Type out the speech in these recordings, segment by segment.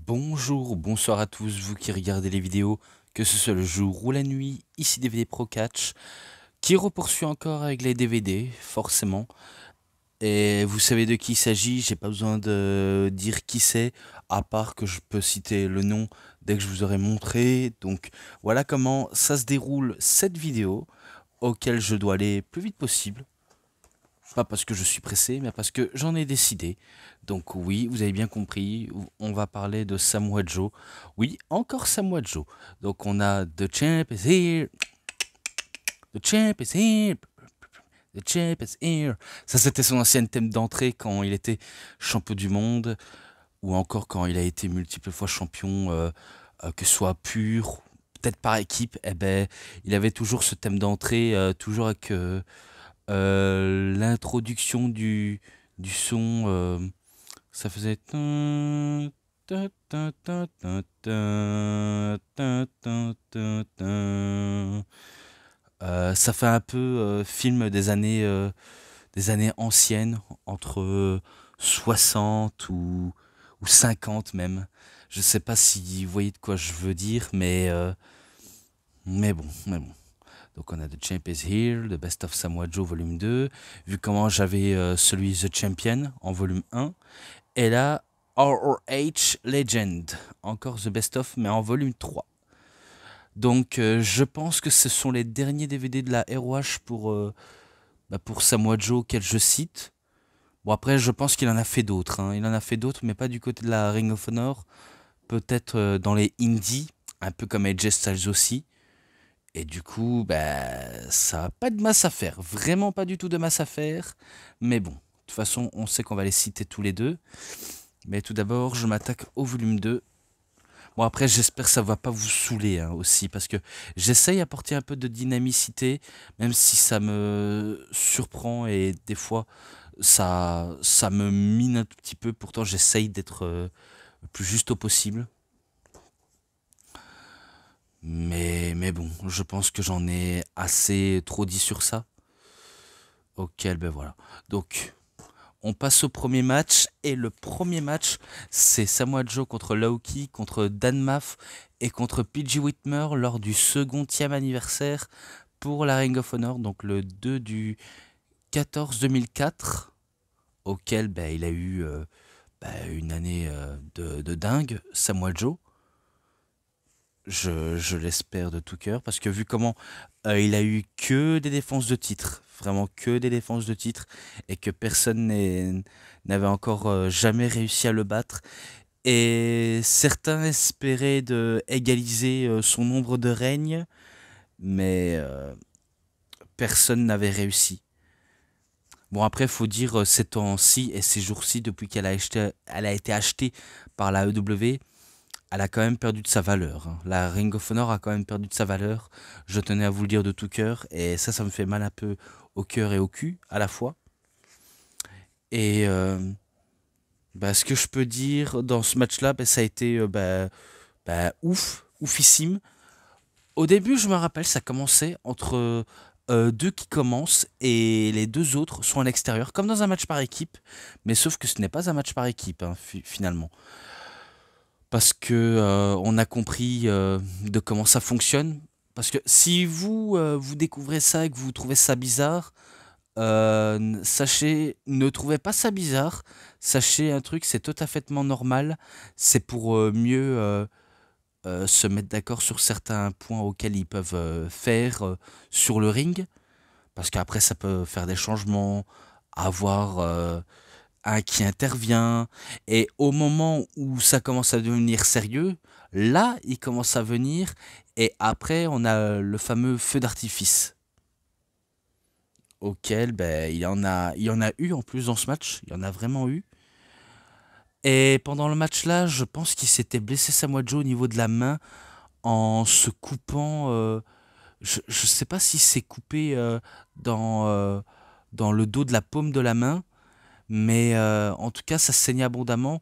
Bonjour, bonsoir à tous, vous qui regardez les vidéos, que ce soit le jour ou la nuit, ici DVD Pro Catch, qui repoursuit encore avec les DVD, forcément. Et vous savez de qui il s'agit, j'ai pas besoin de dire qui c'est, à part que je peux citer le nom dès que je vous aurai montré. Donc voilà comment ça se déroule cette vidéo, auquel je dois aller plus vite possible. Pas parce que je suis pressé, mais parce que j'en ai décidé. Donc oui, vous avez bien compris, on va parler de Samoa Joe. Oui, encore Samoa Joe. Donc on a The Champ is here, The Champ is here, The Champ is here. Ça c'était son ancien thème d'entrée quand il était champion du monde, ou encore quand il a été multiples fois champion, que ce soit pur, peut-être par équipe. Eh ben, il avait toujours ce thème d'entrée, toujours avec l'introduction du son, ça faisait ça fait un peu film des années anciennes, entre 60 ou 50 même. Je sais pas si vous voyez de quoi je veux dire, mais bon. Donc on a The Champ is Here, The Best of Samoa Joe volume 2, vu comment j'avais celui The Champion en volume 1, et là ROH Legend, encore The Best of mais en volume 3. Donc je pense que ce sont les derniers DVD de la ROH pour Samoa Joe qu'elle je cite. Bon après je pense qu'il en a fait d'autres, hein. Il en a fait d'autres mais pas du côté de la Ring of Honor, peut-être dans les indies, un peu comme AJ Styles aussi. Et du coup, bah, ça n'a pas de masse à faire. Vraiment pas du tout de masse à faire. Mais bon, de toute façon, on sait qu'on va les citer tous les deux. Mais tout d'abord, je m'attaque au volume 2. Bon, après, j'espère que ça va pas vous saouler hein, aussi. Parce que j'essaye d'apporter un peu de dynamicité. Même si ça me surprend et des fois, ça me mine un tout petit peu. Pourtant, j'essaye d'être le plus juste au possible. Mais bon, je pense que j'en ai assez trop dit sur ça. Ok, ben voilà. Donc, on passe au premier match. Et le premier match, c'est Samoa Joe contre Low-Ki, contre Dan Maff et contre PG Whitmer lors du second anniversaire pour la Ring of Honor. Donc le 2 du 14 2004, auquel ben, il a eu une année de dingue, Samoa Joe. Je l'espère de tout cœur, parce que vu comment il a eu que des défenses de titre, vraiment que des défenses de titre, et que personne n'avait encore jamais réussi à le battre, et certains espéraient de égaliser son nombre de règnes, mais personne n'avait réussi. Bon après, faut dire ces temps-ci et ces jours-ci, depuis elle a été achetée par la EW, elle a quand même perdu de sa valeur, hein. La Ring of Honor a quand même perdu de sa valeur. Je tenais à vous le dire de tout cœur. Et ça me fait mal un peu au cœur et au cul à la fois. Et ce que je peux dire dans ce match-là, ça a été oufissime. Au début, je me rappelle, ça commençait entre deux qui commencent et les deux autres sont à l'extérieur, comme dans un match par équipe. Mais sauf que ce n'est pas un match par équipe, hein, finalement. Parce que on a compris de comment ça fonctionne. Parce que si vous découvrez ça et que vous trouvez ça bizarre, sachez, ne trouvez pas ça bizarre. Sachez un truc, c'est tout à fait normal. C'est pour mieux se mettre d'accord sur certains points auxquels ils peuvent faire sur le ring. Parce qu'après, ça peut faire des changements, avoir un qui intervient, et au moment où ça commence à devenir sérieux, là, il commence à venir, et après, on a le fameux feu d'artifice, auquel, ben, il y en a eu en plus dans ce match, il y en a vraiment eu. Et pendant le match là, je pense qu'il s'était blessé Samoa Joe au niveau de la main en se coupant. Je sais pas si c'est coupé dans le dos de la paume de la main, mais en tout cas, ça saignait abondamment.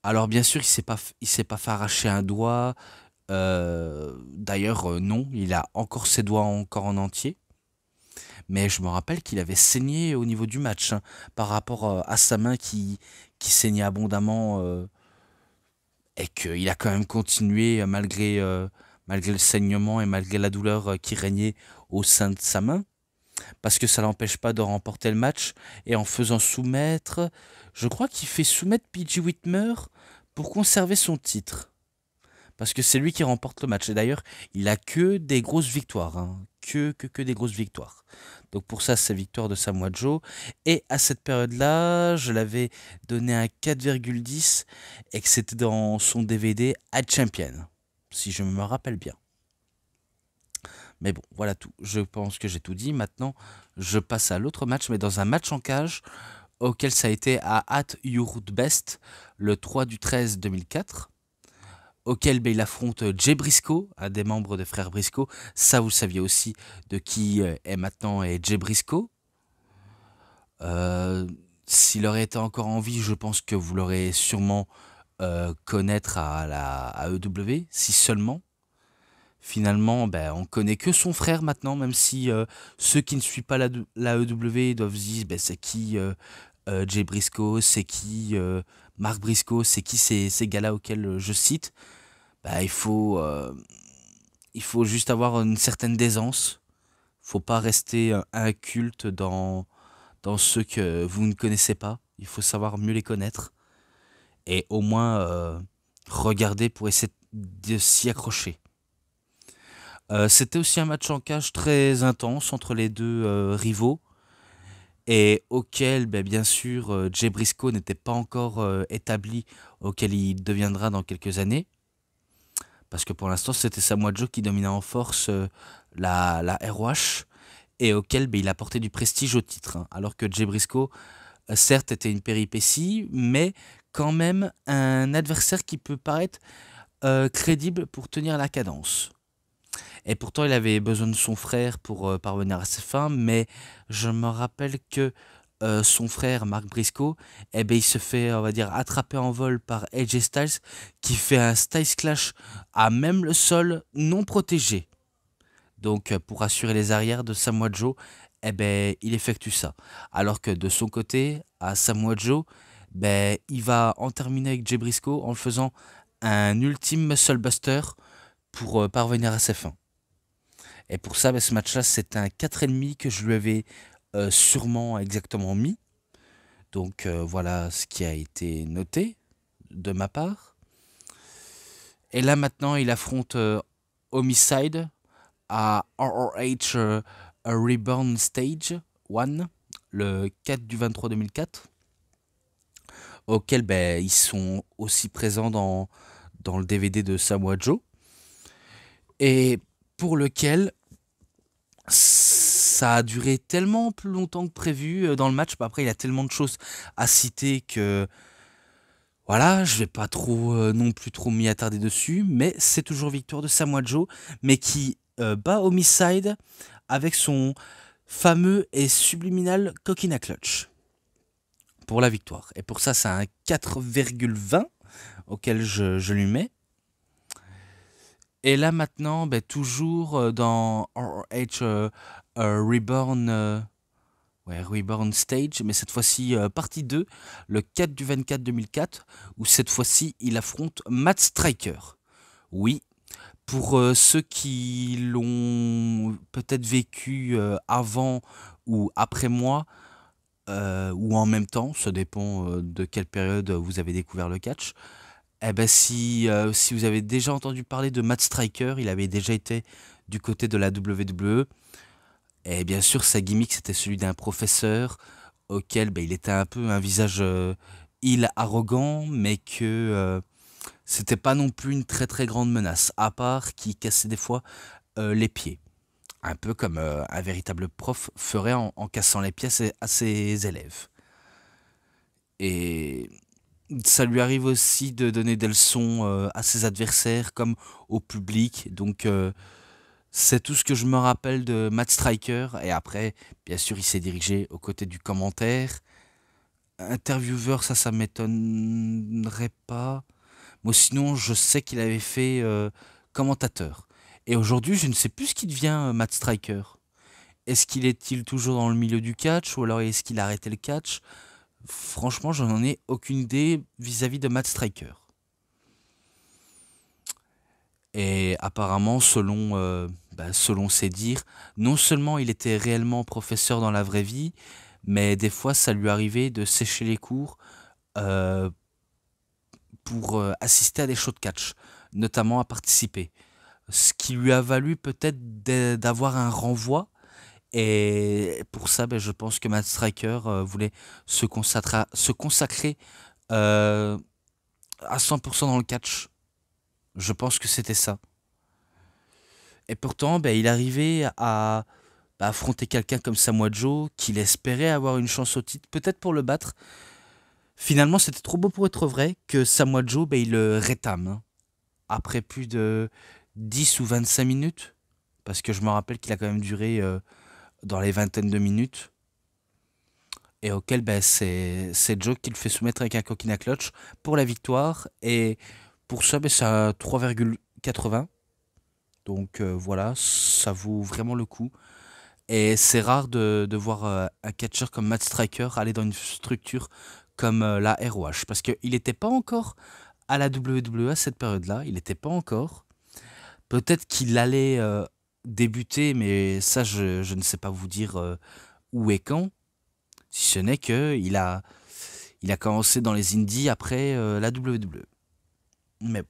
Alors bien sûr, il s'est pas fait arracher un doigt. D'ailleurs, non, il a encore ses doigts encore en entier. Mais je me rappelle qu'il avait saigné au niveau du match, hein, par rapport à sa main qui saignait abondamment et qu'il a quand même continué malgré le saignement et malgré la douleur qui régnait au sein de sa main, parce que ça l'empêche pas de remporter le match, et en faisant soumettre, je crois qu'il fait soumettre PG Whitmer pour conserver son titre. Parce que c'est lui qui remporte le match. Et d'ailleurs, il a que des grosses victoires. Hein. Que des grosses victoires. Donc pour ça, c'est victoire de Samoa Joe. Et à cette période-là, je l'avais donné un 4,10 et que c'était dans son DVD à Champion. Si je me rappelle bien. Mais bon, voilà tout. Je pense que j'ai tout dit. Maintenant, je passe à l'autre match, mais dans un match en cage auquel ça a été à At Your Best le 3 du 13 2004, auquel il affronte Jay Briscoe, un des membres des frères Briscoe. Ça, vous saviez aussi de qui est maintenant Jay Briscoe. Euh, S'il aurait été encore en vie, je pense que vous l'aurez sûrement connaître à la AEW, si seulement. Finalement, on connaît que son frère maintenant, même si ceux qui ne suivent pas la AEW doivent se dire c'est qui Jay Briscoe, c'est qui Mark Briscoe, c'est qui ces gars-là auxquels je cite. Il faut juste avoir une certaine décence. Faut pas rester inculte dans ceux que vous ne connaissez pas. Il faut savoir mieux les connaître. Et au moins regarder pour essayer de s'y accrocher. C'était aussi un match en cage très intense entre les deux rivaux. Et auquel, bien sûr, Jay Briscoe n'était pas encore établi, auquel il deviendra dans quelques années. Parce que pour l'instant, c'était Samoa Joe qui dominait en force la ROH et auquel il apportait du prestige au titre. Hein. Alors que Jay Briscoe, certes, était une péripétie, mais quand même un adversaire qui peut paraître crédible pour tenir la cadence. Et pourtant, il avait besoin de son frère pour parvenir à ses fins, mais je me rappelle que son frère, Mark Briscoe, il se fait, on va dire, attraper en vol par AJ Styles, qui fait un Styles Clash à même le sol non protégé. Donc, pour assurer les arrières de Samoa Joe, il effectue ça. Alors que de son côté, à Samoa Joe, il va en terminer avec Jay Briscoe en le faisant un ultime muscle buster pour parvenir à ses fins. Et pour ça, ce match-là, c'est un 4,5 que je lui avais sûrement exactement mis. Donc voilà ce qui a été noté de ma part. Et là maintenant, il affronte Homicide à ROH Reborn Stage 1, le 4 du 23 2004, auquel ils sont aussi présents dans le DVD de Samoa Joe. Et pour lequel ça a duré tellement plus longtemps que prévu dans le match. Après, il y a tellement de choses à citer que voilà, je vais pas trop non plus trop m'y attarder dessus. Mais c'est toujours victoire de Samoa Joe, mais qui bat Homicide avec son fameux et subliminal Coquina Clutch pour la victoire. Et pour ça, c'est un 4,20 auquel je lui mets. Et là maintenant, toujours dans ROH Reborn, Reborn Stage, mais cette fois-ci partie 2, le 4 du 24 2004, où cette fois-ci il affronte Matt Striker. Oui, pour ceux qui l'ont peut-être vécu avant ou après moi, ou en même temps, ça dépend de quelle période vous avez découvert le catch. Si vous avez déjà entendu parler de Matt Striker, il avait déjà été du côté de la WWE. Et bien sûr, sa gimmick, c'était celui d'un professeur auquel il était un peu un visage arrogant, mais que c'était pas non plus une très très grande menace, à part qu'il cassait des fois les pieds. Un peu comme un véritable prof ferait en cassant les pieds à ses élèves. Et ça lui arrive aussi de donner des leçons à ses adversaires comme au public. Donc c'est tout ce que je me rappelle de Matt Striker. Et après, bien sûr, il s'est dirigé aux côtés du commentaire. Intervieweur, ça m'étonnerait pas. Moi, sinon, je sais qu'il avait fait commentateur. Et aujourd'hui, je ne sais plus ce qui devient Matt Striker. Est-ce qu'il est-il toujours dans le milieu du catch ou alors est-ce qu'il a arrêté le catch? Franchement, je n'en ai aucune idée vis-à-vis de Matt Striker. Et apparemment, selon ses dires, non seulement il était réellement professeur dans la vraie vie, mais des fois ça lui arrivait de sécher les cours euh, pour assister à des shows de catch, notamment à participer. Ce qui lui a valu peut-être d'avoir un renvoi. Et pour ça, je pense que Matt Striker voulait se consacrer euh, à 100% dans le catch. Je pense que c'était ça. Et pourtant, il arrivait à affronter quelqu'un comme Samoa Joe, qu'il espérait avoir une chance au titre, peut-être pour le battre. Finalement, c'était trop beau pour être vrai que Samoa Joe, il le rétame, hein. Après plus de 10 ou 25 minutes, parce que je me rappelle qu'il a quand même duré dans les vingtaines de minutes, et auquel c'est Joe qui le fait soumettre avec un coquina clutch pour la victoire, et pour ça, c'est à 3,80. Donc voilà, ça vaut vraiment le coup. Et c'est rare de voir un catcheur comme Matt Striker aller dans une structure comme la ROH. Parce qu'il n'était pas encore à la WWE à cette période-là. Il n'était pas encore. Peut-être qu'il allait débuter, mais ça, je ne sais pas vous dire où et quand. Si ce n'est qu'il a commencé dans les indies après la WWE. Mais bon.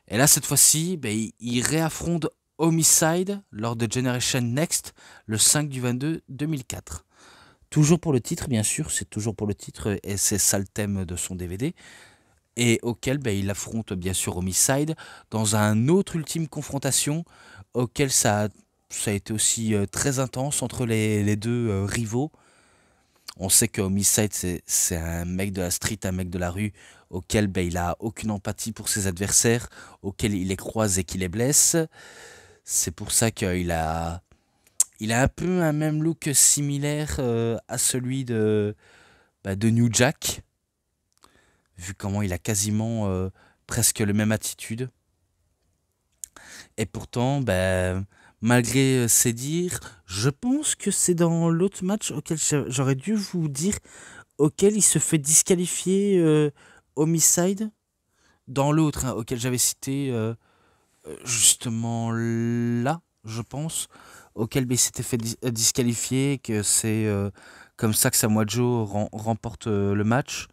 Et là, cette fois-ci, il réaffronte Homicide lors de Generation Next le 5 du 22 2004. Toujours pour le titre, bien sûr, c'est toujours pour le titre et c'est ça le thème de son DVD. Et auquel il affronte bien sûr Homicide dans un autre ultime confrontation auquel ça a été aussi très intense entre les deux rivaux. On sait que Homicide, c'est un mec de la street, un mec de la rue, auquel il a aucune empathie pour ses adversaires, auquel il les croise et qui les blesse. C'est pour ça qu'il a un peu un même look similaire à celui de New Jack, vu comment il a quasiment presque la même attitude. Et pourtant, malgré ses dires, je pense que c'est dans l'autre match auquel j'aurais dû vous dire, auquel il se fait disqualifier Homicide, dans l'autre auquel j'avais cité justement là, je pense, auquel il s'était fait disqualifier, que c'est comme ça que Samoa Joe remporte le match.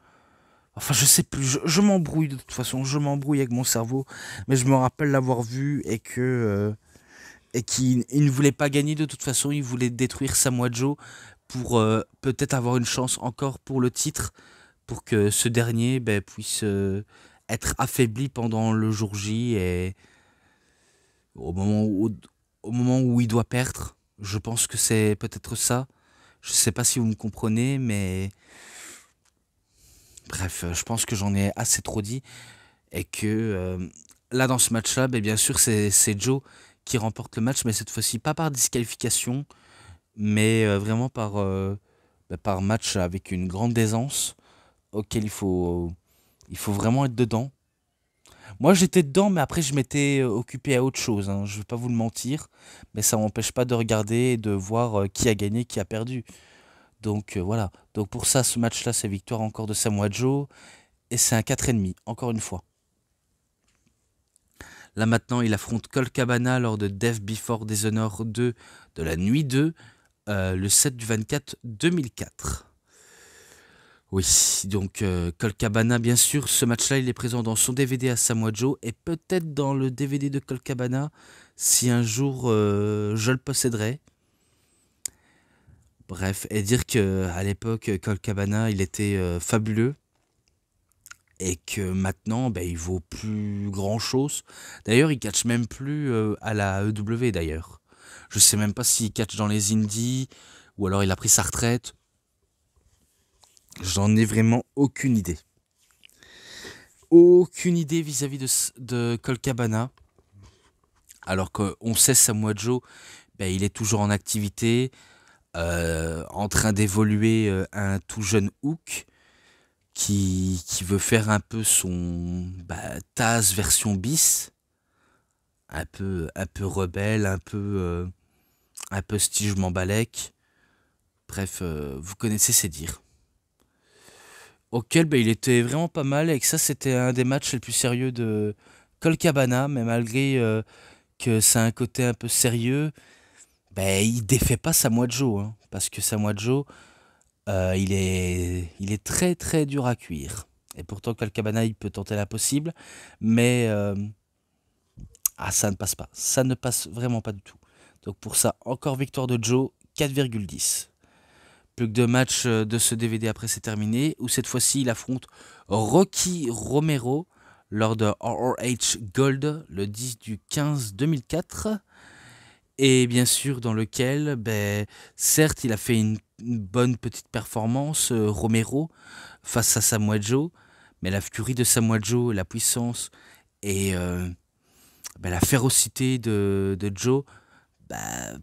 Enfin, je sais plus, je m'embrouille de toute façon, je m'embrouille avec mon cerveau, mais je me rappelle l'avoir vu et qu'il ne voulait pas gagner de toute façon, il voulait détruire Samoa Joe pour peut-être avoir une chance encore pour le titre, pour que ce dernier puisse être affaibli pendant le jour J et au moment où il doit perdre. Je pense que c'est peut-être ça. Je sais pas si vous me comprenez, mais bref, je pense que j'en ai assez trop dit et que là dans ce match-là, bien sûr c'est Joe qui remporte le match, mais cette fois-ci pas par disqualification, mais vraiment par match avec une grande aisance auquel il faut vraiment être dedans. Moi j'étais dedans, mais après je m'étais occupé à autre chose, hein, je vais pas vous le mentir, mais ça m'empêche pas de regarder et de voir qui a gagné, qui a perdu. Donc voilà. Donc pour ça, ce match-là, c'est victoire encore de Samoa Joe. Et c'est un 4,5, encore une fois. Là maintenant, il affronte Colt Cabana lors de Death Before Dishonor 2 de la nuit 2, le 7 du 24 2004. Oui, donc Colt Cabana, bien sûr, ce match-là, il est présent dans son DVD à Samoa Joe et peut-être dans le DVD de Colt Cabana si un jour je le posséderai. Bref, et dire que à l'époque, Colt Cabana, il était fabuleux et que maintenant, il vaut plus grand-chose. D'ailleurs, il catch même plus à la EW d'ailleurs. Je sais même pas s'il catch dans les indies ou alors il a pris sa retraite. J'en ai vraiment aucune idée. Aucune idée vis-à-vis de Colt Cabana. Alors qu'on sait Samoa Joe, il est toujours en activité, en train d'évoluer un tout jeune Hook qui veut faire un peu son Taz version bis, un peu rebelle, un peu style je m'en balèque. Bref, vous connaissez ses dires. Auquel il était vraiment pas mal et que ça c'était un des matchs les plus sérieux Colt Cabana, mais malgré que ça a un côté un peu sérieux, ben, il défait pas Samoa Joe, hein, parce que Samoa Joe, il est très très dur à cuire. Et pourtant, Colt Cabana, il peut tenter l'impossible, mais ça ne passe pas. Ça ne passe vraiment pas du tout. Donc pour ça, encore victoire de Joe, 4,10. Plus que deux matchs de ce DVD après c'est terminé, où cette fois-ci il affronte Rocky Romero lors de ROH Gold le 10 du 15 2004. Et bien sûr dans lequel, ben, certes il a fait une bonne petite performance, Romero, face à Samoa Joe, mais la furie de Samoa Joe, la puissance et ben, la férocité de Joe bah,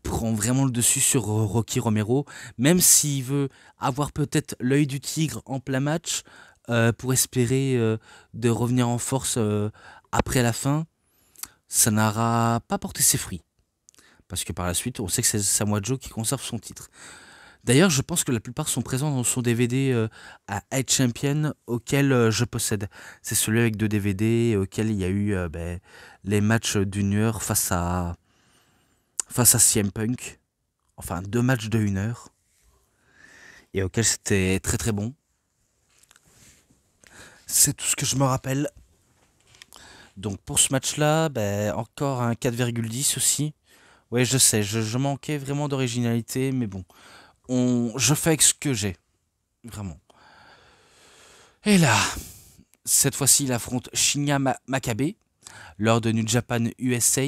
prend vraiment le dessus sur Rocky Romero, même s'il veut avoir peut-être l'œil du tigre en plein match pour espérer de revenir en force après la fin, ça n'aura pas porté ses fruits. Parce que par la suite, on sait que c'est Samoa Joe qui conserve son titre. D'ailleurs, je pense que la plupart sont présents dans son DVD à Head Champion auquel je possède. C'est celui avec deux DVD auquel il y a eu ben, les matchs d'une heure face à CM Punk. Enfin, deux matchs de 1 heure. Et auquel c'était très très bon. C'est tout ce que je me rappelle. Donc pour ce match-là, ben, encore un 4,10 aussi. Ouais, je sais, je manquais vraiment d'originalité, mais bon. Je fais avec ce que j'ai. Vraiment. Et là, cette fois-ci, il affronte Shinya Makabe lors de New Japan USA.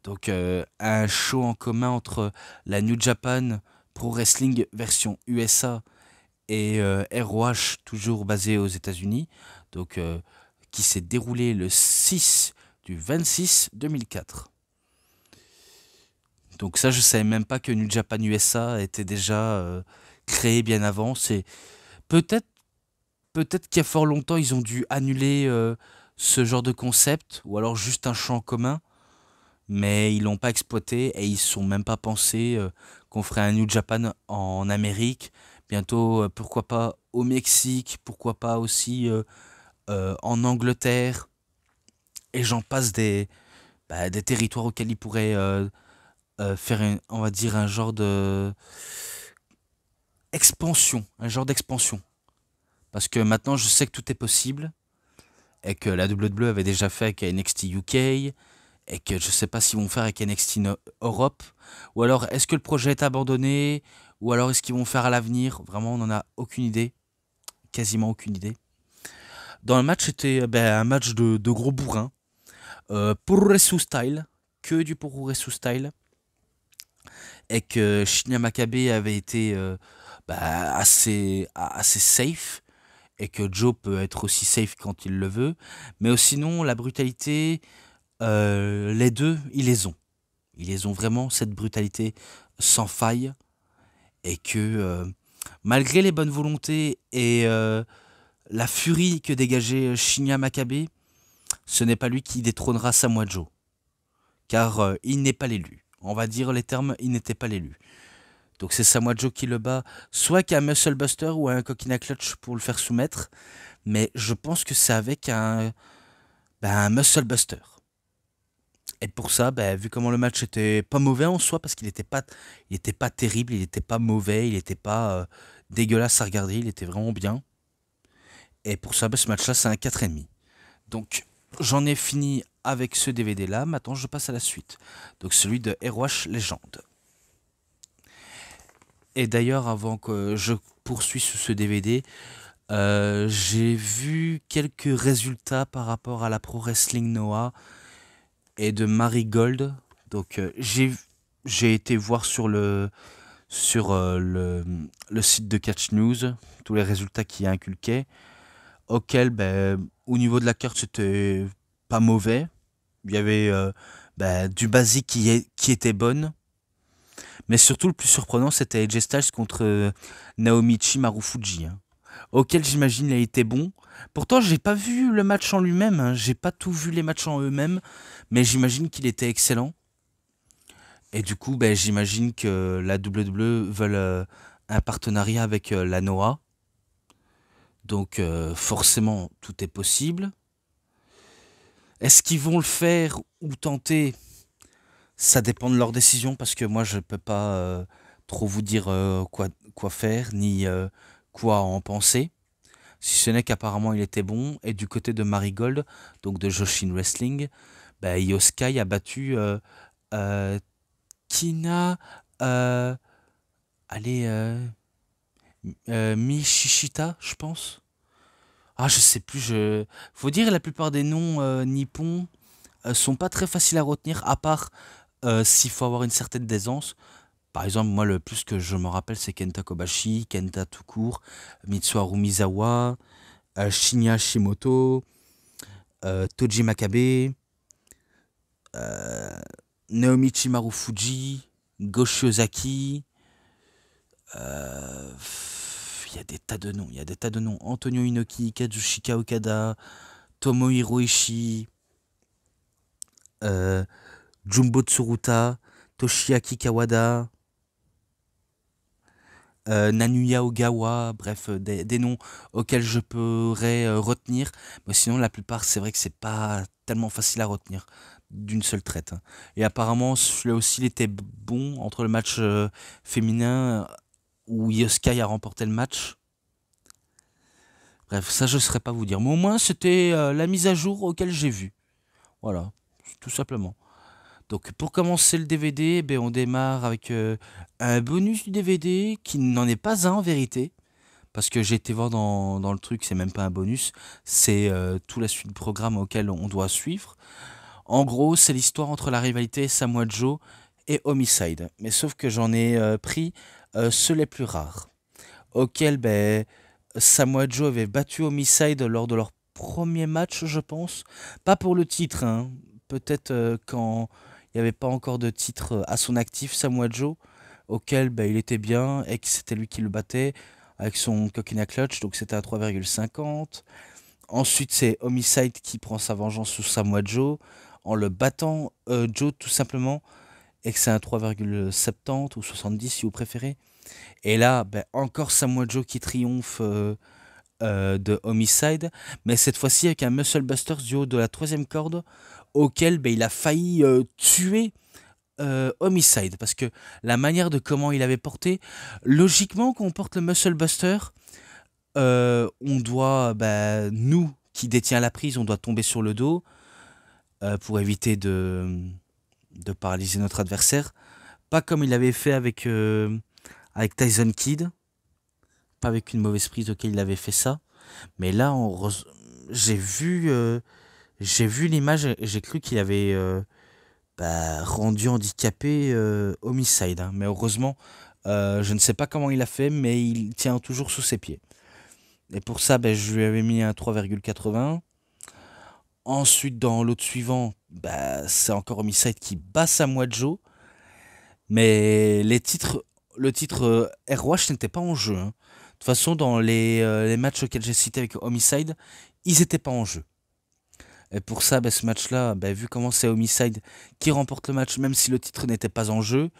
Donc un show en commun entre la New Japan Pro Wrestling version USA et ROH toujours basé aux États-Unis. Donc qui s'est déroulé le 6 du 26 2004. Donc ça, je savais même pas que New Japan USA était déjà créé bien avant. C'est peut-être peut-être qu'il y a fort longtemps, ils ont dû annuler ce genre de concept ou alors juste un champ commun, mais ils l'ont pas exploité et ils ne sont même pas pensé qu'on ferait un New Japan en Amérique. Bientôt, pourquoi pas au Mexique, pourquoi pas aussi en Angleterre, et j'en passe des territoires auxquels ils pourraient faire, on va dire, un genre de expansion, un genre d'expansion. Parce que maintenant, je sais que tout est possible et que la WWE avait déjà fait avec NXT UK et que je sais pas s'ils vont faire avec NXT Europe, ou alors est-ce que le projet est abandonné, ou alors est-ce qu'ils vont faire à l'avenir. Vraiment, on n'en a aucune idée, quasiment aucune idée. Dans le match, c'était ben, un match de gros bourrins, Puroresu style, que du Puroresu style, et que Shinya Makabe avait été bah, assez safe, et que Joe peut être aussi safe quand il le veut, mais sinon la brutalité, les deux, ils les ont. Ils les ont vraiment, cette brutalité sans faille, et que malgré les bonnes volontés et la furie que dégageait Shinya Makabe, ce n'est pas lui qui détrônera Samoa Joe, car il n'est pas l'élu. On va dire les termes, il n'était pas l'élu. Donc c'est Samoa Joe qui le bat, soit qu'un Muscle Buster ou un Coquina Clutch pour le faire soumettre, mais je pense que c'est avec un Muscle Buster. Et pour ça, vu comment le match était pas mauvais en soi, parce il était pas terrible, il était pas mauvais, il était pas dégueulasse à regarder, il était vraiment bien. Et pour ça, ce match-là, c'est un 4,5. Donc j'en ai fini avec ce DVD-là, maintenant je passe à la suite. Donc celui de ROH Legend. Et d'ailleurs, avant que je poursuive sur ce DVD, j'ai vu quelques résultats par rapport à la Pro Wrestling Noah et de Marigold. Donc j'ai été voir sur le site de Catch News tous les résultats qu'il y a inculqués, auxquels au niveau de la carte c'était pas mauvais. Il y avait du basique qui était bonne. Mais surtout, le plus surprenant, c'était AJ Styles contre Naomichi Marufuji, hein, auquel j'imagine il a été bon. Pourtant, j'ai pas vu le match en lui-même, hein, j'ai pas tout vu les matchs en eux-mêmes, mais j'imagine qu'il était excellent. Et du coup, j'imagine que la WWE veut un partenariat avec la Noah. Donc, forcément, tout est possible. Est-ce qu'ils vont le faire ou tenter? Ça dépend de leur décision parce que moi je peux pas trop vous dire quoi faire ni quoi en penser. Si ce n'est qu'apparemment il était bon. Et du côté de Marigold, donc de Joshin Wrestling, bah, Io Sky a battu euh, Kina. euh, allez, Mishishita, je pense. Ah, je sais plus. Faut dire la plupart des noms nippons sont pas très faciles à retenir, à part s'il faut avoir une certaine aisance. Par exemple, moi, le plus que je me rappelle, c'est Kenta Kobashi, Kenta tout court, Mitsuharu Misawa, Shinya Shimoto, Toji Makabe, euh, Naomichi Marufuji, Goshi Ozaki. Il y a des tas de noms, il y a des tas de noms. Antonio Inoki, Kazushika Okada, Tomohiro Ishii, euh, Jumbo Tsuruta, Toshiaki Kawada, Nanuya Ogawa, bref, des noms auxquels je pourrais retenir. Mais sinon, la plupart, c'est vrai que c'est pas tellement facile à retenir d'une seule traite, hein. Et apparemment, celui-là aussi, il était bon entre le match féminin où Yoskai a remporté le match. Bref, ça, je ne saurais pas vous dire. Mais au moins, c'était la mise à jour auquel j'ai vu. Voilà, tout simplement. Donc pour commencer le DVD, ben, on démarre avec un bonus du DVD qui n'en est pas un en vérité. Parce que j'ai été voir dans le truc, c'est même pas un bonus, c'est tout la suite du programme auquel on doit suivre. En gros, c'est l'histoire entre la rivalité Samoa Joe et Homicide. Mais sauf que j'en ai pris ceux les plus rares. Auxquels ben, Samoa Joe avait battu Homicide lors de leur premier match, je pense. Pas pour le titre, hein. Peut-être quand il n'y avait pas encore de titre à son actif, Samoa Joe, auquel ben, il était bien et que c'était lui qui le battait avec son Coquina Clutch, donc c'était à 3,50. Ensuite, c'est Homicide qui prend sa vengeance sur Samoa Joe en le battant Joe tout simplement et que c'est un 3,70 ou 70 si vous préférez. Et là, ben, encore Samoa Joe qui triomphe de Homicide, mais cette fois-ci avec un Muscle Buster du haut de la troisième corde, auquel ben, il a failli tuer Homicide, parce que la manière de comment il avait porté, logiquement, quand on porte le Muscle Buster, on doit, bah, nous qui détient la prise, on doit tomber sur le dos pour éviter de paralyser notre adversaire. Pas comme il avait fait avec Tyson Kidd, pas avec une mauvaise prise auquel il avait fait ça. Mais là, j'ai vu l'image et j'ai cru qu'il avait bah, rendu handicapé Homicide, hein. Mais heureusement, je ne sais pas comment il a fait, mais il tient toujours sous ses pieds. Et pour ça, ben, je lui avais mis un 3,80. Ensuite, dans l'autre suivant, bah, c'est encore Homicide qui bat Samoa Joe. Mais le titre ROH n'était pas en jeu, hein. De toute façon, dans les matchs auxquels j'ai cité avec Homicide, ils n'étaient pas en jeu. Et pour ça, bah, ce match-là, bah, vu comment c'est Homicide qui remporte le match, même si le titre n'était pas en jeu,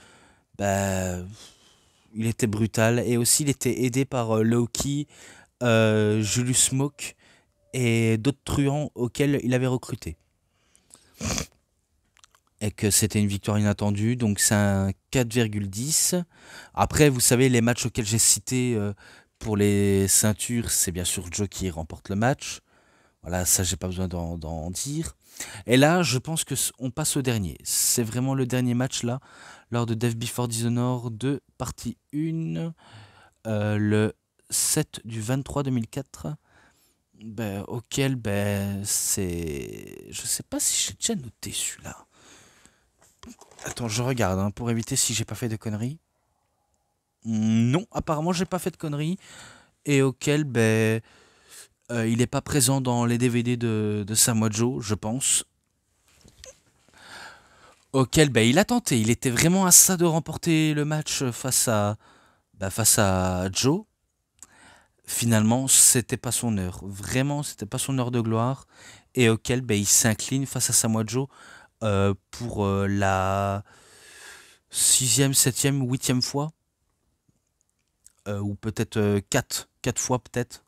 bah, il était brutal. Et aussi, il était aidé par Loki, Julius Smoke et d'autres truands auxquels il avait recruté. Et que c'était une victoire inattendue, donc c'est un 4,10. Après, vous savez, les matchs auxquels j'ai cité pour les ceintures, c'est bien sûr Joe qui remporte le match. Voilà, ça, j'ai pas besoin d'en dire. Et là, je pense que on passe au dernier. C'est vraiment le dernier match là, lors de Death Before Dishonored 2, partie 1, le 7 du 23 2004. Ben, auquel, ben, c'est. Je sais pas si j'ai déjà noté celui-là. Attends, je regarde hein, pour éviter si j'ai pas fait de conneries. Non, apparemment, j'ai pas fait de conneries. Et auquel, ben. Il n'est pas présent dans les DVD de Samoa Joe, je pense. Auquel ben, il a tenté. Il était vraiment à ça de remporter le match face à Joe. Finalement, c'était pas son heure. Vraiment, c'était pas son heure de gloire. Et auquel ben, il s'incline face à Samoa Joe pour la sixième, septième, huitième fois. Ou peut-être quatre fois peut-être.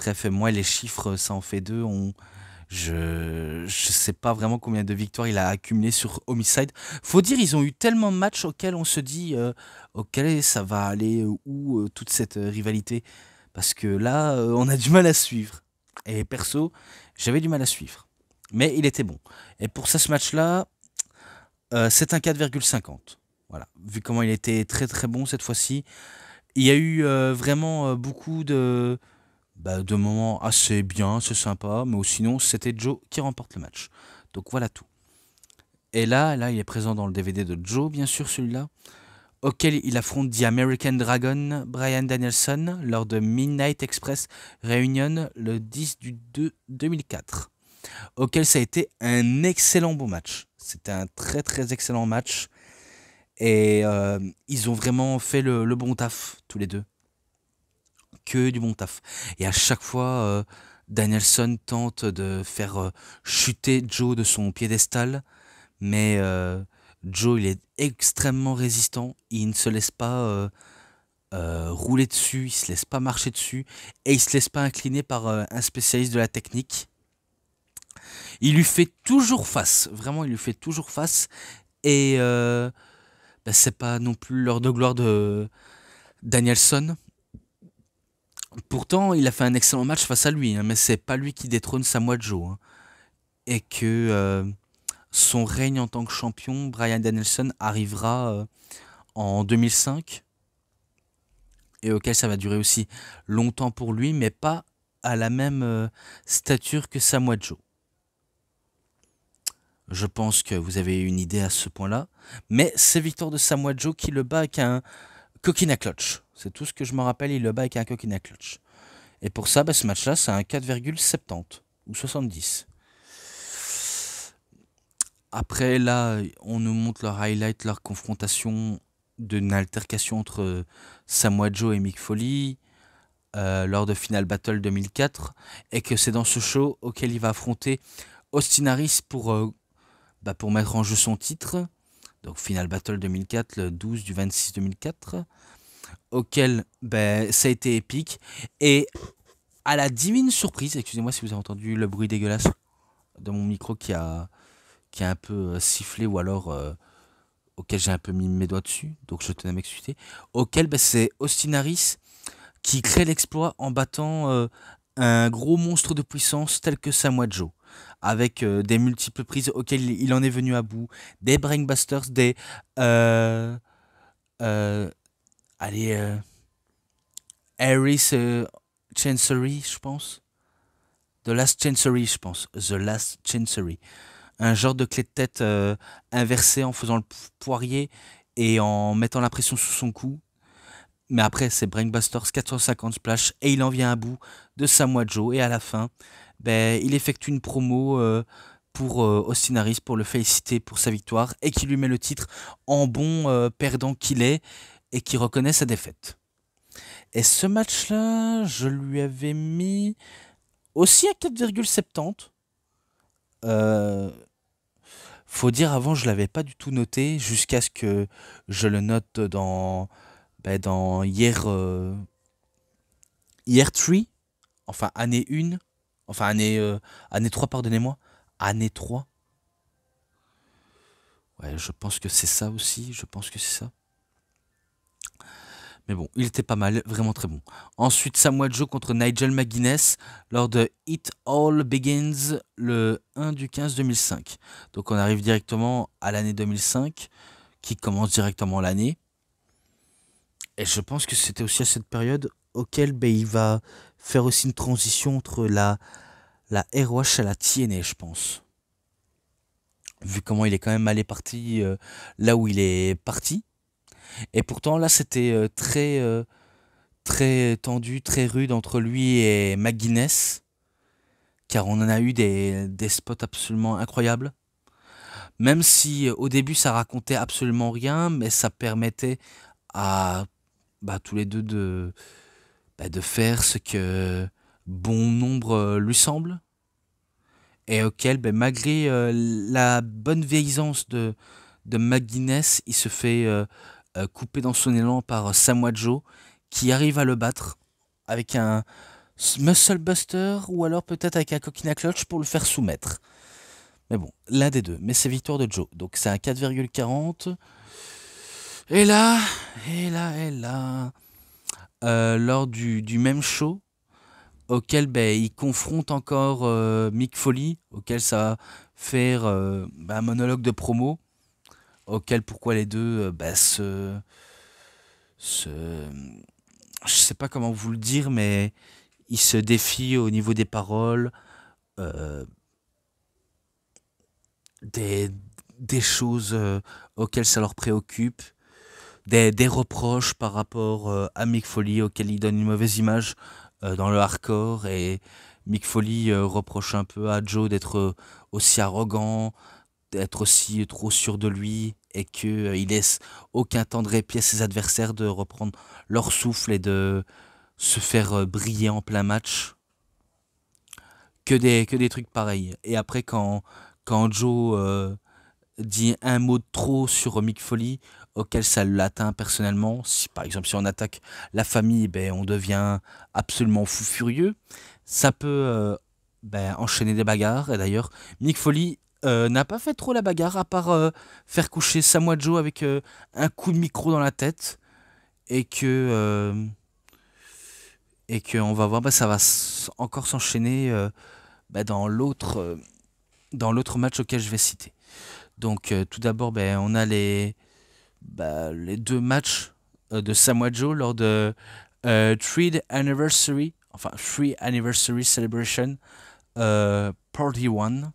Bref, moi les chiffres, ça en fait deux. Je sais pas vraiment combien de victoires il a accumulé sur Homicide. Faut dire, ils ont eu tellement de matchs auxquels on se dit, ok, ça va aller où toute cette rivalité. Parce que là, on a du mal à suivre. Et perso, j'avais du mal à suivre. Mais il était bon. Et pour ça, ce match-là, c'est un 4,50. Voilà. Vu comment il était très très bon cette fois-ci. Il y a eu vraiment beaucoup de moments assez bien, c'est sympa. Mais sinon, c'était Joe qui remporte le match. Donc voilà tout. Et là, il est présent dans le DVD de Joe, bien sûr, celui-là, auquel il affronte The American Dragon, Bryan Danielson, lors de Midnight Express Reunion le 10 du 2 2004. Auquel ça a été un excellent bon match. C'était un très très excellent match. Et ils ont vraiment fait le bon taf, tous les deux. Que du bon taf. Et à chaque fois, Danielson tente de faire chuter Joe de son piédestal. Mais Joe, il est extrêmement résistant. Il ne se laisse pas rouler dessus, il se laisse pas marcher dessus. Et il se laisse pas incliner par un spécialiste de la technique. Il lui fait toujours face. Vraiment, il lui fait toujours face. Et c'est pas non plus l'heure de gloire de Danielson. Pourtant, il a fait un excellent match face à lui, hein, mais c'est pas lui qui détrône Samoa Joe, hein. Et que son règne en tant que champion, Bryan Danielson, arrivera en 2005, et auquel ça va durer aussi longtemps pour lui, mais pas à la même stature que Samoa Joe. Je pense que vous avez une idée à ce point-là, mais c'est victoire de Samoa Joe qui le bat avec un coquina clutch. C'est tout ce que je me rappelle, il le bat avec un coquina clutch. Et pour ça, ce match-là, c'est un 4,70 ou 70. Après, là, on nous montre leur highlight, leur confrontation d'une altercation entre Samoa Joe et Mick Foley lors de Final Battle 2004. Et que c'est dans ce show auquel il va affronter Austin Harris pour mettre en jeu son titre. Donc Final Battle 2004, le 12 du 26 2004. Auquel ça a été épique. Et à la divine surprise, excusez-moi si vous avez entendu le bruit dégueulasse de mon micro qui a un peu sifflé ou alors auquel j'ai un peu mis mes doigts dessus, donc je tenais à m'excuser, auquel c'est Austin Harris qui crée l'exploit en battant un gros monstre de puissance tel que Samoa Joe, avec des multiples prises auxquelles il en est venu à bout, des Brainbusters, des... allez... Harris Chancery, je pense. The Last Chancery, je pense. The Last Chancery. Un genre de clé de tête inversée en faisant le poirier et en mettant la pression sous son cou. Mais après, c'est Brainbusters 450 splash et il en vient à bout de Samoa Joe. Et à la fin, il effectue une promo pour Austin Harris pour le féliciter pour sa victoire et qui lui met le titre en bon perdant qu'il est et qui reconnaît sa défaite. Et ce match-là, je lui avais mis aussi à 4,70. Faut dire, avant, je l'avais pas du tout noté jusqu'à ce que je le note dans Year 3, enfin année 1, enfin année 3, pardonnez-moi, année 3. Ouais, je pense que c'est ça aussi, je pense que c'est ça. Mais bon, il était pas mal, vraiment très bon. Ensuite, Samoa Joe contre Nigel McGuinness lors de It All Begins le 1 du 15 2005. Donc on arrive directement à l'année 2005, qui commence directement l'année. Et je pense que c'était aussi à cette période auquel il va faire aussi une transition entre la ROH à la TNA, je pense. Vu comment il est quand même allé parti là où il est parti. Et pourtant, là, c'était très tendu, très rude entre lui et McGuinness, car on en a eu des spots absolument incroyables. Même si au début ça racontait absolument rien, mais ça permettait à tous les deux de faire ce que bon nombre lui semble, et auquel, malgré la bonne vieillissance de McGuinness, il se fait couper dans son élan par Samoa Joe, qui arrive à le battre avec Muscle Buster ou alors peut-être avec un coquina clutch pour le faire soumettre. Mais bon, l'un des deux. Mais c'est victoire de Joe. Donc c'est un 4,40. Et là, lors du même show, auquel ben, il confronte encore Mick Foley, auquel ça va faire un monologue de promo, auquel pourquoi les deux se, je sais pas comment vous le dire, mais ils se défient au niveau des paroles, euh, des, des choses auxquelles ça leur préoccupe, des reproches par rapport à Mick Foley, auquel ils donnent une mauvaise image dans le hardcore, et Mick Foley reproche un peu à Joe d'être aussi arrogant, d'être aussi trop sûr de lui, et qu'il il laisse aucun temps de répit à ses adversaires de reprendre leur souffle et de se faire briller en plein match. Que des trucs pareils. Et après, quand Joe dit un mot de trop sur Mick Foley, auquel ça l'atteint personnellement, si par exemple si on attaque la famille, ben, on devient absolument fou furieux, ça peut enchaîner des bagarres. Et d'ailleurs, Mick Foley n'a pas fait trop la bagarre, à part faire coucher Samoa Joe avec un coup de micro dans la tête, et que on va voir, ça va encore s'enchaîner dans l'autre match auquel je vais citer. Donc tout d'abord, on a les deux matchs de Samoa Joe lors de 3 Anniversary, enfin 3 Anniversary Celebration Party 1,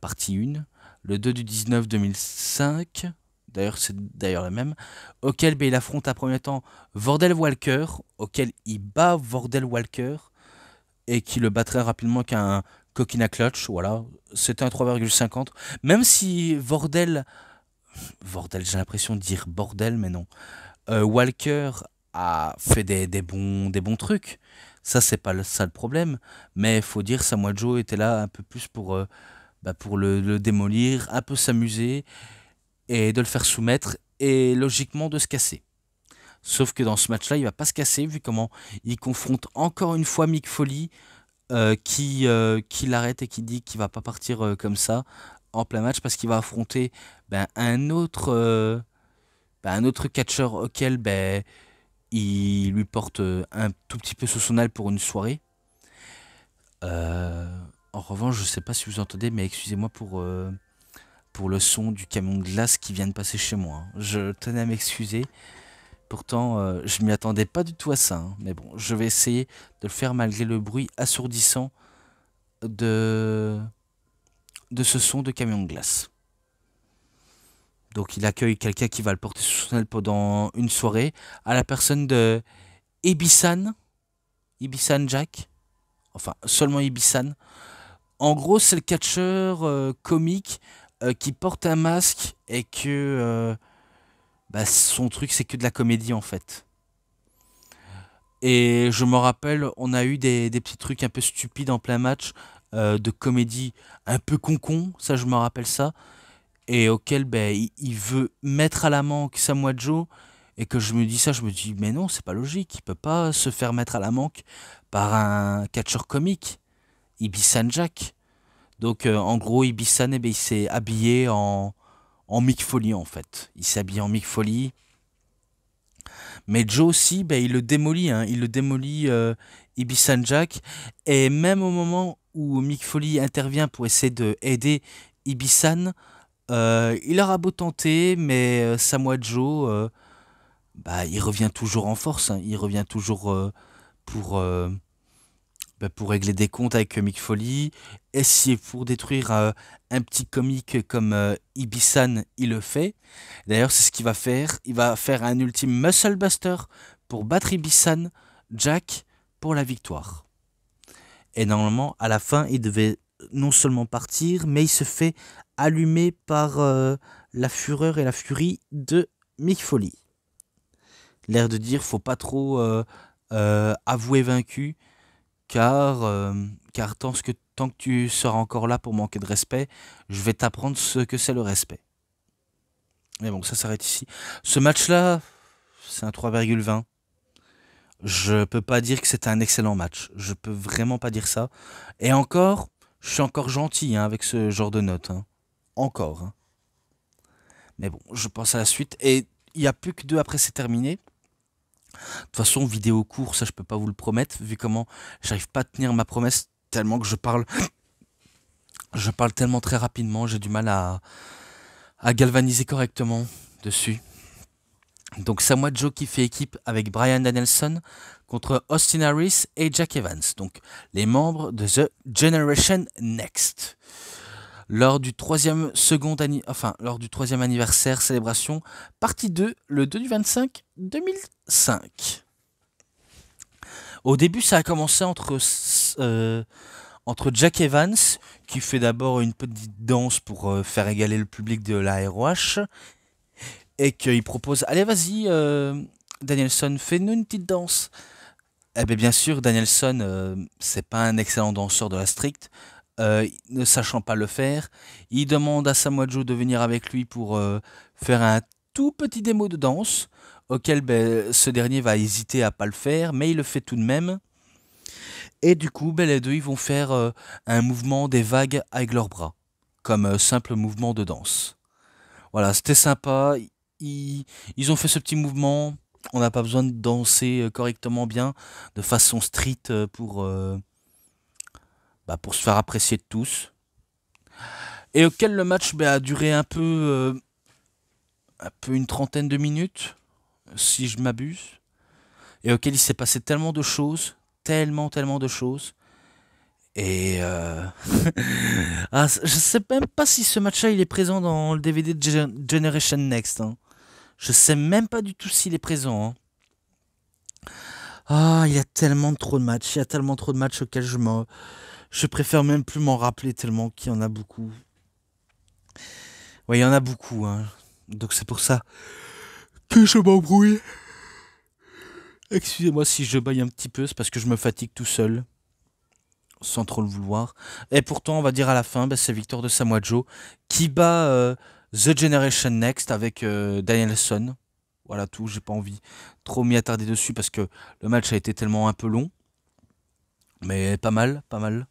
partie 1, le 2 du 19 2005, d'ailleurs c'est d'ailleurs le même, auquel il affronte à premier temps Vordel Walker, auquel il bat Vordel Walker, et qui le battrait rapidement qu'un coquina clutch, voilà, c'était un 3,50, même si Vordel, j'ai l'impression de dire bordel, mais non. Walker a fait des bons trucs. Ça, c'est pas ça le problème. Mais il faut dire, Samoa Joe était là un peu plus pour le démolir, un peu s'amuser et de le faire soumettre et logiquement de se casser. Sauf que dans ce match-là, il va pas se casser vu comment il confronte encore une fois Mick Foley qui l'arrête et qui dit qu'il va pas partir comme ça en plein match parce qu'il va affronter un autre catcheur auquel il lui porte un tout petit peu sous son aile pour une soirée. En revanche, je sais pas si vous entendez, mais excusez-moi pour le son du camion de glace qui vient de passer chez moi, hein. Je tenais à m'excuser. Pourtant, je m'y attendais pas du tout à ça, hein. Mais bon, je vais essayer de le faire malgré le bruit assourdissant de, de ce son de camion de glace. Donc il accueille quelqu'un qui va le porter sous son aile pendant une soirée, à la personne de Ibisan Jack, enfin seulement Ibisan. En gros, c'est le catcheur comique qui porte un masque et que son truc c'est que de la comédie en fait. Et je me rappelle, on a eu des petits trucs un peu stupides en plein match de comédie un peu concon, ça je me rappelle ça, et auquel il veut mettre à la manque Samoa Joe, et que je me dis ça, je me dis mais non, c'est pas logique, il peut pas se faire mettre à la manque par un catcheur comique, Ibisan Jack. Donc en gros, Ibisan, il s'est habillé en Mick Foley en fait. Il s'est habillé en Mick Foley. Mais Joe aussi, il le démolit, hein. Il le démolit Ibisan Jack. Et même au moment où Mick Foley intervient pour essayer de aider Ibisan, il aura beau tenter, mais Samoa Joe, il revient toujours en force, hein. Il revient toujours pour, pour régler des comptes avec Mick Foley. Et si pour détruire un petit comique comme Ibisan, il le fait. D'ailleurs, c'est ce qu'il va faire. Il va faire un ultime Muscle Buster pour battre Ibisan Jack pour la victoire. Et normalement, à la fin, il devait non seulement partir, mais il se fait allumer par la fureur et la furie de Mick Foley. L'air de dire, faut pas trop avouer vaincu, car tant que tu seras encore là pour manquer de respect, je vais t'apprendre ce que c'est le respect. Mais bon, ça s'arrête ici. Ce match-là, c'est un 3,20. Je peux pas dire que c'était un excellent match. Je peux vraiment pas dire ça. Et encore, je suis encore gentil, hein, avec ce genre de notes, hein. Encore, hein. Mais bon, je pense à la suite. Et il y a plus que deux après, c'est terminé. De toute façon, vidéo court, ça je peux pas vous le promettre, vu comment j'arrive pas à tenir ma promesse tellement que je parle tellement très rapidement, j'ai du mal à galvaniser correctement dessus. Donc Samoa Joe qui fait équipe avec Bryan Danielson contre Austin Harris et Jack Evans, donc les membres de The Generation Next. Lors du troisième anniversaire célébration, partie 2, le 2 du 25 2005. Au début, ça a commencé entre Jack Evans, qui fait d'abord une petite danse pour faire égaler le public de la ROH, et qu'il propose, allez vas-y Danielson, fais-nous une petite danse. Eh bien sûr, Danielson, c'est pas un excellent danseur de la stricte, ne sachant pas le faire, il demande à Samoa Joe de venir avec lui pour faire un tout petit démo de danse, auquel ce dernier va hésiter à pas le faire, mais il le fait tout de même. Et du coup, les deux ils vont faire un mouvement des vagues avec leurs bras, comme simple mouvement de danse. Voilà, c'était sympa. Ils ont fait ce petit mouvement. On n'a pas besoin de danser correctement bien, de façon street pour se faire apprécier de tous. Et auquel le match a duré un peu une trentaine de minutes, si je m'abuse. Et auquel il s'est passé tellement de choses, tellement de choses. Et je sais même pas si ce match-là il est présent dans le DVD de Generation Next, hein. Je sais même pas du tout s'il est présent, hein. Ah, il y a tellement trop de matchs, il y a tellement trop de matchs auxquels je préfère même plus m'en rappeler tellement qu'il y en a beaucoup. Ouais, il y en a beaucoup, hein. Donc c'est pour ça que je m'embrouille. Excusez-moi si je baille un petit peu, c'est parce que je me fatigue tout seul, sans trop le vouloir. Et pourtant, on va dire à la fin, c'est victoire de Samoa Joe qui bat The Generation Next avec Danielson. Voilà tout, j'ai pas envie trop m'y attarder dessus parce que le match a été tellement un peu long. Mais pas mal, pas mal.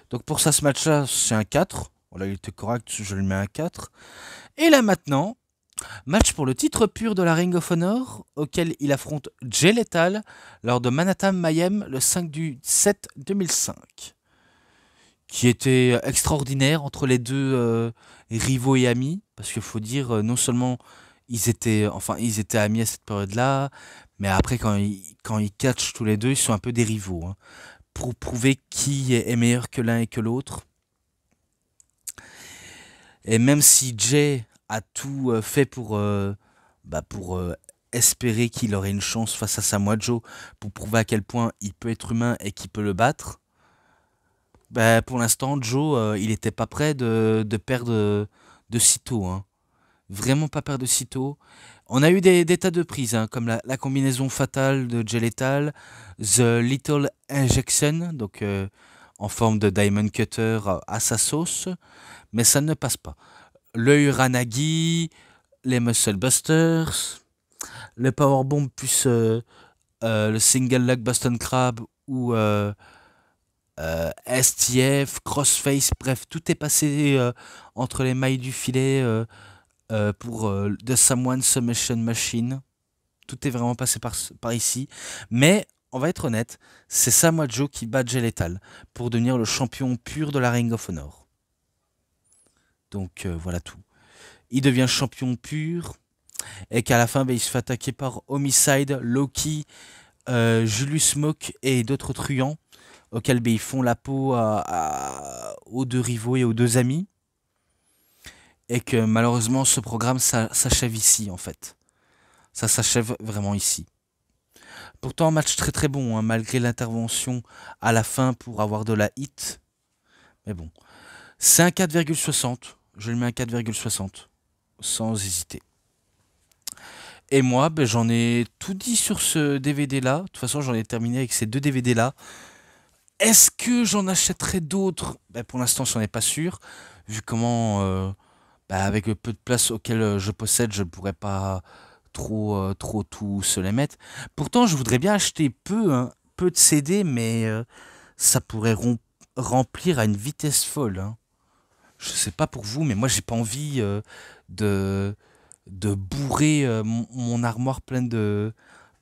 Donc pour ça, ce match-là, c'est un 4. Voilà, il était correct, je lui mets un 4. Et là maintenant, match pour le titre pur de la Ring of Honor, auquel il affronte Jay Lethal lors de Manhattan Mayhem le 5 du 7 2005. Qui était extraordinaire entre les deux rivaux et amis. Parce qu'il faut dire, non seulement ils étaient amis à cette période-là, mais après quand ils catchent tous les deux, ils sont un peu des rivaux, hein, pour prouver qui est meilleur que l'un et que l'autre. Et même si Jay a tout fait pour espérer qu'il aurait une chance face à Samoa Joe, pour prouver à quel point il peut être humain et qu'il peut le battre, pour l'instant, Joe, il n'était pas prêt de perdre de sitôt, hein. Vraiment pas perdre de sitôt. On a eu des tas de prises, hein, comme la combinaison fatale de Jay Lethal, The Little Injection, donc en forme de Diamond Cutter à sa sauce, mais ça ne passe pas. Le Uranagi, les Muscle Busters, le Powerbomb plus le Single Leg Boston Crab ou STF, Crossface, bref, tout est passé entre les mailles du filet pour The Someone Submission Machine. Tout est vraiment passé par ici. Mais, on va être honnête, c'est Samoa Joe qui bat Jay Lethal pour devenir le champion pur de la Ring of Honor. Donc voilà tout. Il devient champion pur et qu'à la fin, il se fait attaquer par Homicide, Loki, Julius Smoke et d'autres truands auxquels ils font la peau aux deux rivaux et aux deux amis. Et que malheureusement, ce programme s'achève ici, en fait. Ça s'achève vraiment ici. Pourtant, un match très très bon, hein, malgré l'intervention à la fin pour avoir de la hit. Mais bon, c'est un 4,60. Je lui mets un 4,60. Sans hésiter. Et moi, j'en ai tout dit sur ce DVD-là. De toute façon, j'en ai terminé avec ces deux DVD-là. Est-ce que j'en achèterai d'autres? Pour l'instant, j'en ai pas sûr. Vu comment, avec le peu de place auquel je possède, je ne pourrais pas trop tout se les mettre. Pourtant, je voudrais bien acheter peu de CD, mais ça pourrait remplir à une vitesse folle, hein. Je sais pas pour vous, mais moi j'ai pas envie de, de bourrer mon armoire pleine de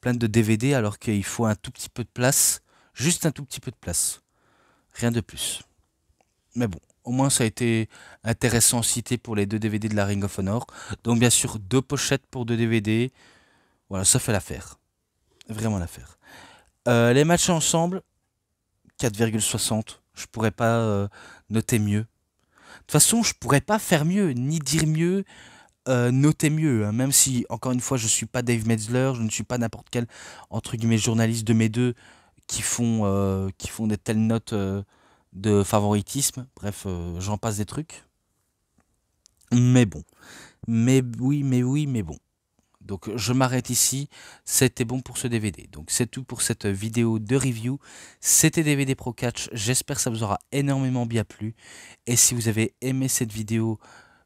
DVD alors qu'il faut un tout petit peu de place. Juste un tout petit peu de place. Rien de plus. Mais bon, au moins ça a été intéressant cité pour les deux DVD de la Ring of Honor. Donc bien sûr, deux pochettes pour deux DVD. Voilà, ça fait l'affaire. Vraiment l'affaire. Les matchs ensemble, 4,60. Je pourrais pas noter mieux. De toute façon, je pourrais pas faire mieux, ni dire mieux, noter mieux, hein. Même si, encore une fois, je suis pas Dave Metzler, je ne suis pas n'importe quel, entre guillemets, journaliste de mes deux qui font des telles notes de favoritisme. Bref, j'en passe des trucs. Mais bon. Mais bon. Donc je m'arrête ici, c'était bon pour ce DVD. Donc c'est tout pour cette vidéo de review. C'était DVD Pro Catch, j'espère que ça vous aura énormément bien plu. Et si vous avez aimé cette vidéo,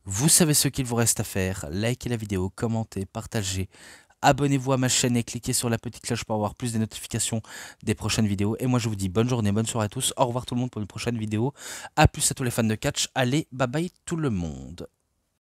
vous savez ce qu'il vous reste à faire. Likez la vidéo, commentez, partagez. Abonnez-vous à ma chaîne et cliquez sur la petite cloche pour avoir plus de notifications des prochaines vidéos. Et moi je vous dis bonne journée, bonne soirée à tous. Au revoir tout le monde pour une prochaine vidéo. A plus à tous les fans de catch. Allez, bye bye tout le monde.